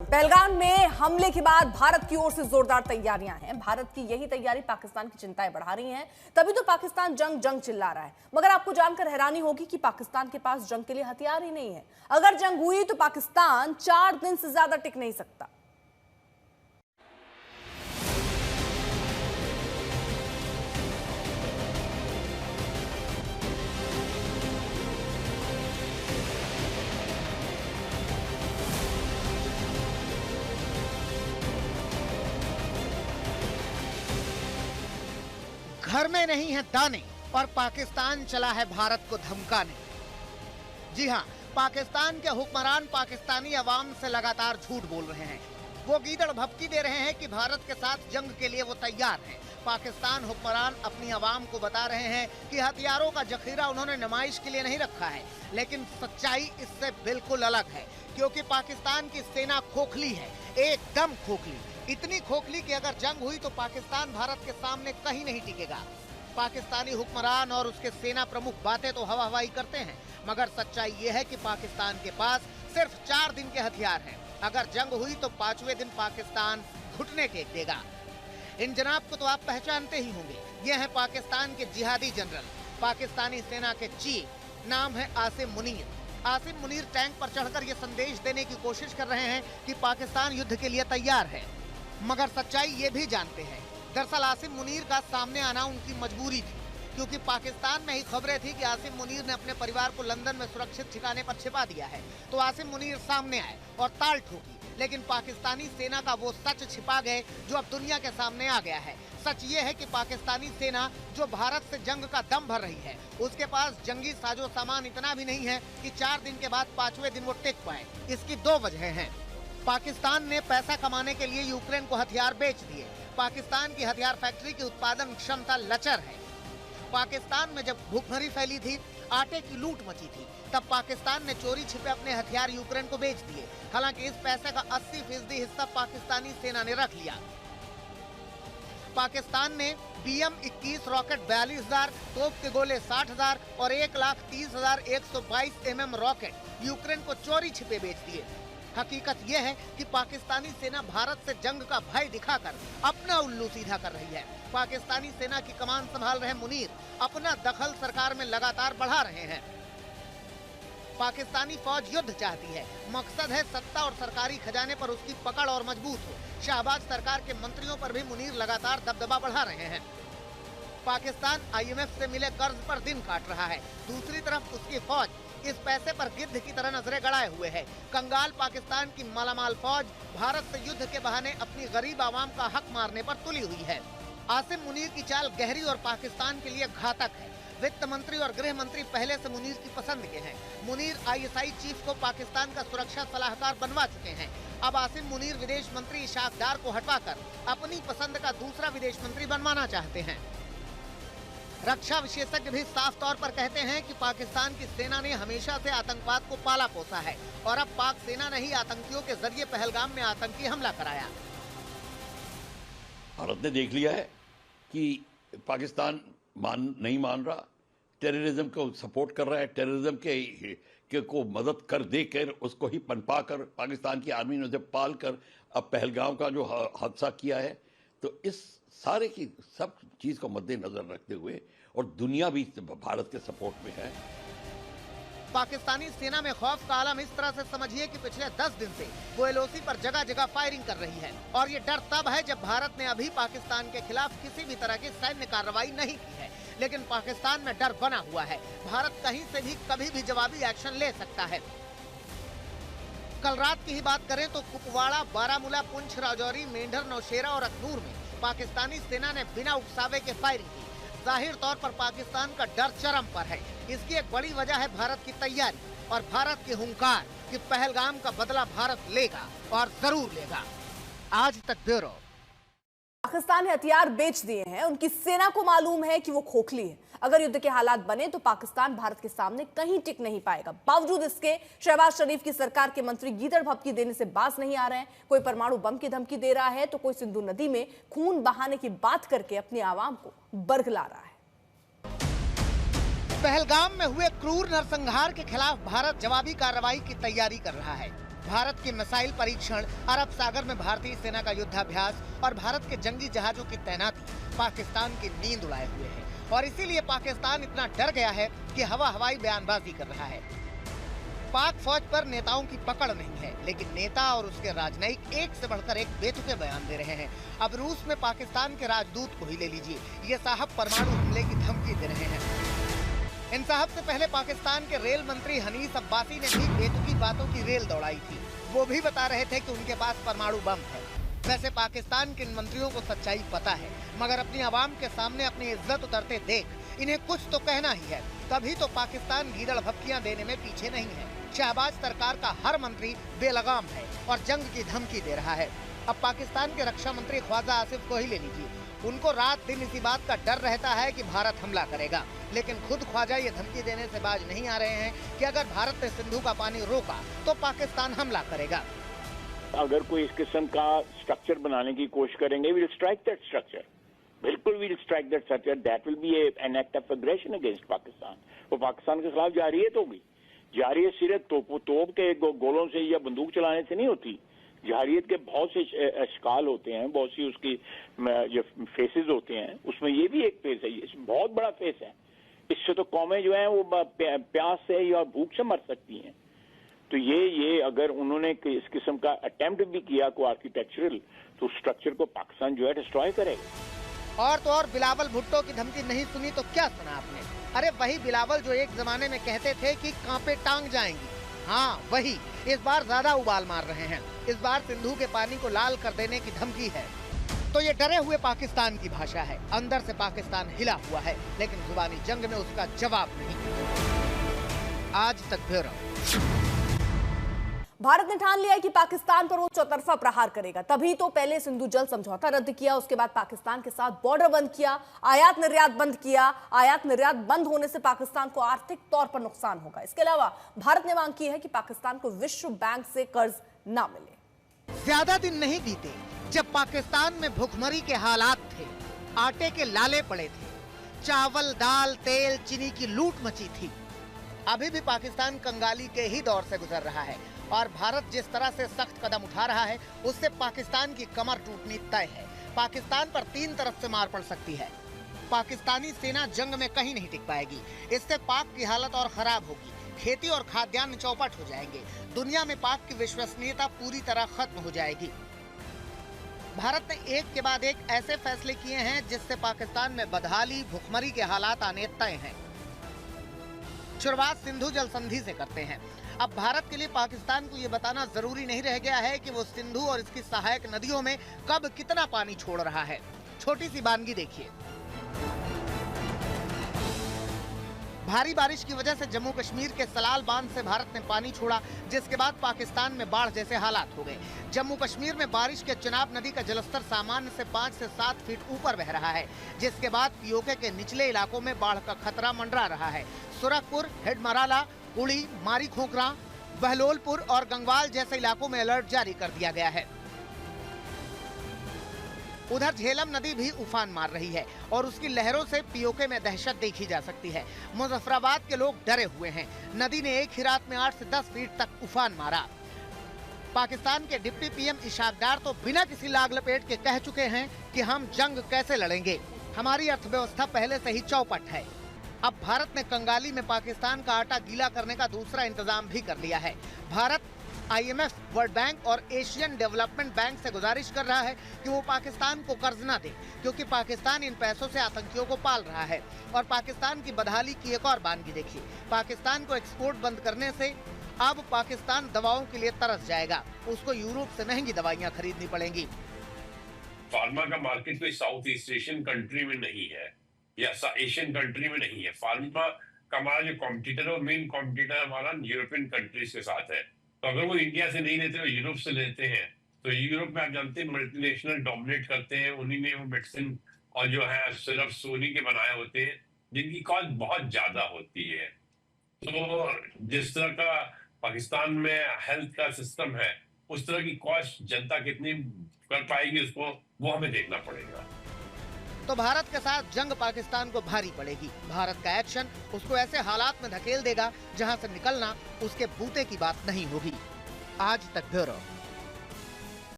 पहलगाम में हमले के बाद भारत की ओर से जोरदार तैयारियां हैं। भारत की यही तैयारी पाकिस्तान की चिंताएं बढ़ा रही हैं। तभी तो पाकिस्तान जंग चिल्ला रहा है। मगर आपको जानकर हैरानी होगी कि पाकिस्तान के पास जंग के लिए हथियार ही नहीं है। अगर जंग हुई तो पाकिस्तान 4 दिन से ज्यादा टिक नहीं सकता। घर में नहीं है दाने और पाकिस्तान चला है भारत को धमकाने। जी हां, पाकिस्तान के हुक्मरान पाकिस्तानी अवाम से लगातार झूठ बोल रहे हैं। वो गीदड़ भभकी दे रहे हैं कि भारत के साथ जंग के लिए वो तैयार हैं। पाकिस्तान हुक्मरान अपनी अवाम को बता रहे हैं कि हथियारों का जखीरा उन्होंने नुमाइश के लिए नहीं रखा है, लेकिन सच्चाई इससे बिल्कुल अलग है। क्योंकि पाकिस्तान की सेना खोखली है, एकदम खोखली, इतनी खोखली कि अगर जंग हुई तो पाकिस्तान भारत के सामने कहीं नहीं टिकेगा। पाकिस्तानी हुक्मरान और उसके सेना प्रमुख बातें तो हवा हवाई करते हैं, मगर सच्चाई ये है कि पाकिस्तान के पास सिर्फ 4 दिन के हथियार हैं। अगर जंग हुई तो 5वें दिन पाकिस्तान घुटने टेक देगा। इन जनाब को तो आप पहचानते ही होंगे। ये है पाकिस्तान के जिहादी जनरल, पाकिस्तानी सेना के चीफ, नाम है आसिम मुनीर। आसिम मुनीर टैंक पर चढ़कर ये संदेश देने की कोशिश कर रहे हैं कि पाकिस्तान युद्ध के लिए तैयार है, मगर सच्चाई ये भी जानते हैं। दरअसल आसिम मुनीर का सामने आना उनकी मजबूरी थी, क्योंकि पाकिस्तान में ही खबरें थी कि आसिम मुनीर ने अपने परिवार को लंदन में सुरक्षित ठिकाने पर छिपा दिया है। तो आसिम मुनीर सामने आए और ताल ठोकी, लेकिन पाकिस्तानी सेना का वो सच छिपा गए जो अब दुनिया के सामने आ गया है। सच ये है कि पाकिस्तानी सेना जो भारत से जंग का दम भर रही है, उसके पास जंगी साजो सामान इतना भी नहीं है कि 4 दिन के बाद 5वें दिन वो टिक पाए। इसकी 2 वजह हैं। पाकिस्तान ने पैसा कमाने के लिए यूक्रेन को हथियार बेच दिए। पाकिस्तान की हथियार फैक्ट्री की उत्पादन क्षमता लचर है। पाकिस्तान में जब भूखमरी फैली थी, आटे की लूट मची थी, तब पाकिस्तान ने चोरी छिपे अपने हथियार यूक्रेन को बेच दिए। हालांकि इस पैसे का 80% हिस्सा पाकिस्तानी सेना ने रख लिया। पाकिस्तान ने BM-21 रॉकेट 42,000, तोप के गोले 60,000 और 1,30,122 mm रॉकेट यूक्रेन को चोरी छिपे बेच दिए। हकीकत यह है कि पाकिस्तानी सेना भारत से जंग का भय दिखाकर अपना उल्लू सीधा कर रही है। पाकिस्तानी सेना की कमान संभाल रहे मुनीर अपना दखल सरकार में लगातार बढ़ा रहे हैं। पाकिस्तानी फौज युद्ध चाहती है, मकसद है सत्ता और सरकारी खजाने पर उसकी पकड़ और मजबूत हो। शहबाज सरकार के मंत्रियों पर भी मुनीर लगातार दबदबा बढ़ा रहे हैं। पाकिस्तान IMF से मिले कर्ज पर दिन काट रहा है, दूसरी तरफ उसकी फौज इस पैसे पर गिद्ध की तरह नजरें गड़ाए हुए है। कंगाल पाकिस्तान की मालामाल फौज भारत से युद्ध के बहाने अपनी गरीब आवाम का हक मारने पर तुली हुई है। आसिम मुनीर की चाल गहरी और पाकिस्तान के लिए घातक है। वित्त मंत्री और गृह मंत्री पहले से मुनीर की पसंद के हैं। मुनीर ISI चीफ को पाकिस्तान का सुरक्षा सलाहकार बनवा चुके हैं। अब आसिम मुनीर विदेश मंत्री इशाक डार को हटवाकर अपनी पसंद का दूसरा विदेश मंत्री बनवाना चाहते हैं। रक्षा विशेषज्ञ भी साफ तौर पर कहते हैं कि पाकिस्तान की सेना ने हमेशा से आतंकवाद को पाला पोसा है और अब पाक सेना ने ही आतंकियों के जरिए पहलगाम में आतंकी हमला कराया। भारत ने देख लिया है कि पाकिस्तान नहीं मान रहा, टेररिज्म को सपोर्ट कर रहा है, टेररिज्म के को मदद कर देकर उसको ही पनपा कर पाकिस्तान की आर्मी ने उसे पाल कर अब पहलगाम का जो हादसा किया है, तो इस सारे की सब चीज को मद्देनजर रखते हुए और दुनिया भी भारत के सपोर्ट में है। पाकिस्तानी सेना में खौफ का आलम इस तरह से समझिए कि पिछले 10 दिन से वो LOC पर जगह जगह फायरिंग कर रही है। और ये डर तब है जब भारत ने अभी पाकिस्तान के खिलाफ किसी भी तरह की सैन्य कार्रवाई नहीं की है, लेकिन पाकिस्तान में डर बना हुआ है। भारत कहीं से भी कभी भी जवाबी एक्शन ले सकता है। कल रात की ही बात करें तो कुपवाड़ा, बारामूला, पुंछ, राजौरी, मेंढर, नौशेरा और अखनूर में पाकिस्तानी सेना ने बिना उकसावे के फायरिंग की। जाहिर तौर पर पाकिस्तान का डर चरम पर है। इसकी एक बड़ी वजह है भारत की तैयारी और भारत की हुंकार कि पहलगाम का बदला भारत लेगा और जरूर लेगा। आज तक ब्यूरो। पाकिस्तान ने हथियार बेच दिए हैं। उनकी सेना को मालूम है कि वो खोखली है। अगर युद्ध के हालात बने तो पाकिस्तान भारत के सामने कहीं टिक नहीं पाएगा। बावजूद इसके शहबाज शरीफ की सरकार के मंत्री गीदड़ भभकी देने से बाज नहीं आ रहे हैं। कोई परमाणु बम की धमकी दे रहा है तो कोई सिंधु नदी में खून बहाने की बात करके अपनी आवाम को बरगला रहा है। पहलगाम में हुए क्रूर नरसंहार के खिलाफ भारत जवाबी कार्रवाई की तैयारी कर रहा है। भारत की मिसाइल परीक्षण, अरब सागर में भारतीय सेना का युद्धाभ्यास और भारत के जंगी जहाजों की तैनाती पाकिस्तान की नींद उड़ाए हुए है और इसीलिए पाकिस्तान इतना डर गया है कि हवाई बयानबाजी कर रहा है। पाक फौज पर नेताओं की पकड़ नहीं है, लेकिन नेता और उसके राजनयिक एक से बढ़कर एक बेतुके बयान दे रहे हैं। अब रूस में पाकिस्तान के राजदूत को ही ले लीजिए, ये साहब परमाणु हमले की धमकी दे रहे हैं। इन साहब से पहले पाकिस्तान के रेल मंत्री हनीस अब्बासी ने भी बेतुकी बातों की रेल दौड़ाई थी। वो भी बता रहे थे कि उनके पास परमाणु बम है। वैसे पाकिस्तान के इन मंत्रियों को सच्चाई पता है, मगर अपनी आवाम के सामने अपनी इज्जत उतरते देख इन्हें कुछ तो कहना ही है। तभी तो पाकिस्तान गीदड़ भपकियां देने में पीछे नहीं है। शहबाज सरकार का हर मंत्री बेलगाम है और जंग की धमकी दे रहा है। अब पाकिस्तान के रक्षा मंत्री ख्वाजा आसिफ को ही ले लीजिए, उनको रात दिन इसी बात का डर रहता है कि भारत हमला करेगा, लेकिन खुद ख्वाजा ये धमकी देने से बाज नहीं आ रहे हैं कि अगर भारत ने सिंधु का पानी रोका तो पाकिस्तान हमला करेगा। अगर कोई इस किस्म का स्ट्रक्चर बनाने की कोशिश करेंगे, वील स्ट्राइक दैट स्ट्रक्चर, बिल्कुल we'll strike that structure, that will be an act of aggression against Pakistan. वो पाकिस्तान के खिलाफ जारियत होगी। जारियत सिर्फ तोप के गोलों से या बंदूक चलाने से नहीं होती। जारियत के बहुत से अशकाल होते हैं, बहुत सी उसकी जो फेसेस होते हैं, उसमें ये भी एक फेस है, ये बहुत बड़ा फेस है। इससे तो कौमें जो हैं वो प्यास से या भूख से मर सकती हैं। तो ये अगर उन्होंने इस किस्म का अटेम्प्ट भी किया को आर्किटेक्चरल, तो स्ट्रक्चर को पाकिस्तान जो है डिस्ट्रॉय करेगा। और तो और बिलावल भुट्टो की धमकी नहीं सुनी तो क्या सुना आपने? अरे वही बिलावल जो एक जमाने में कहते थे कि कांपे टांग जाएंगी, हाँ वही इस बार ज्यादा उबाल मार रहे हैं। इस बार सिंधु के पानी को लाल कर देने की धमकी है। तो ये डरे हुए पाकिस्तान की भाषा है। अंदर से पाकिस्तान हिला हुआ है, लेकिन जुबानी जंग में उसका जवाब नहीं। आज तक ब्यूरो। भारत ने ठान लिया है कि पाकिस्तान पर वो चौतरफा प्रहार करेगा। तभी तो पहले सिंधु जल समझौता रद्द किया, उसके बाद पाकिस्तान के साथ बॉर्डर बंद किया, आयात निर्यात बंद किया। आयात निर्यात बंद होने से पाकिस्तान को आर्थिक तौर पर नुकसान होगा। इसके अलावा भारत ने मांग की है कि पाकिस्तान को विश्व बैंक से कर्ज ना मिले। ज्यादा दिन नहीं बीते जब पाकिस्तान में भुखमरी के हालात थे, आटे के लाले पड़े थे, चावल दाल तेल चीनी की लूट मची थी। अभी भी पाकिस्तान कंगाली के ही दौर से गुजर रहा है और भारत जिस तरह से सख्त कदम उठा रहा है, उससे पाकिस्तान की कमर टूटनी तय है। पाकिस्तान पर तीन तरफ से मार पड़ सकती है। पाकिस्तानी सेना जंग में कहीं नहीं टिक पाएगी। इससे पाक की हालत और खराब होगी। खेती और खाद्यान्न चौपट हो जाएंगे। दुनिया में पाक की विश्वसनीयता पूरी तरह खत्म हो जाएगी। भारत ने एक के बाद एक ऐसे फैसले किए हैं जिससे पाकिस्तान में बदहाली, भुखमरी के हालात आने तय हैं। शुरुआत सिंधु जल संधि से करते हैं। अब भारत के लिए पाकिस्तान को ये बताना जरूरी नहीं रह गया है कि वो सिंधु और इसकी सहायक नदियों में कब कितना पानी छोड़ रहा है। छोटी सी वानगी देखिए। भारी बारिश की वजह से जम्मू कश्मीर के सलाल बांध से भारत ने पानी छोड़ा, जिसके बाद पाकिस्तान में बाढ़ जैसे हालात हो गए। जम्मू कश्मीर में बारिश के चिनाब नदी का जलस्तर सामान्य से 5 से 7 फीट ऊपर बह रहा है, जिसके बाद पीओके के निचले इलाकों में बाढ़ का खतरा मंडरा रहा है। सुरखपुर, हेडमराला, उड़ी, मारी खोखरा, बहलोलपुर और गंगवाल जैसे इलाकों में अलर्ट जारी कर दिया गया है। उधर झेलम नदी भी उफान मार रही है और उसकी लहरों से पीओके में दहशत देखी जा सकती है। मुजफ्फराबाद के लोग डरे हुए हैं। नदी ने एक ही रात में 8 से 10 फीट तक उफान मारा। पाकिस्तान के डिप्टी पीएम इशाक डार तो बिना किसी लाग लपेट के कह चुके हैं कि हम जंग कैसे लड़ेंगे, हमारी अर्थव्यवस्था पहले से ही चौपट है। अब भारत ने कंगाली में पाकिस्तान का आटा गीला करने का दूसरा इंतजाम भी कर लिया है। भारत IMF, वर्ल्ड बैंक और एशियन डेवलपमेंट बैंक से गुजारिश कर रहा है कि वो पाकिस्तान को कर्ज न दे, क्योंकि पाकिस्तान इन पैसों से आतंकियों को पाल रहा है। और पाकिस्तान की बदहाली की एक और वानगी देखिए। पाकिस्तान को एक्सपोर्ट बंद करने से अब पाकिस्तान दवाओं के लिए तरस जाएगा। उसको यूरोप से महंगी दवाइयाँ खरीदनी पड़ेंगी। फार्मा का मार्केट कोई साउथ ईस्ट एशियन कंट्री में नहीं है या एशियन कंट्री में नहीं है। फार्मा का हमारा जो कॉम्पिटिटर है, वो मेन कॉम्पिटिटर हमारा यूरोपियन कंट्रीज के साथ है। तो अगर वो इंडिया से नहीं लेते, वो यूरोप से लेते हैं, तो यूरोप में आप जानते हैं मल्टीनेशनल डोमिनेट करते हैं। उन्हीं ने वो मेडिसिन और जो है सिर्फ सोनी के बनाए होते हैं, जिनकी कॉस्ट बहुत ज्यादा होती है। तो जिस तरह का पाकिस्तान में हेल्थ का सिस्टम है, उस तरह की कॉस्ट जनता कितनी कर पाएगी, उसको वो हमें देखना पड़ेगा। तो भारत के साथ जंग पाकिस्तान को भारी पड़ेगी। भारत का एक्शन उसको ऐसे हालात में धकेल देगा जहां से निकलना उसके बूते की बात नहीं होगी। आज तक ब्यूरो।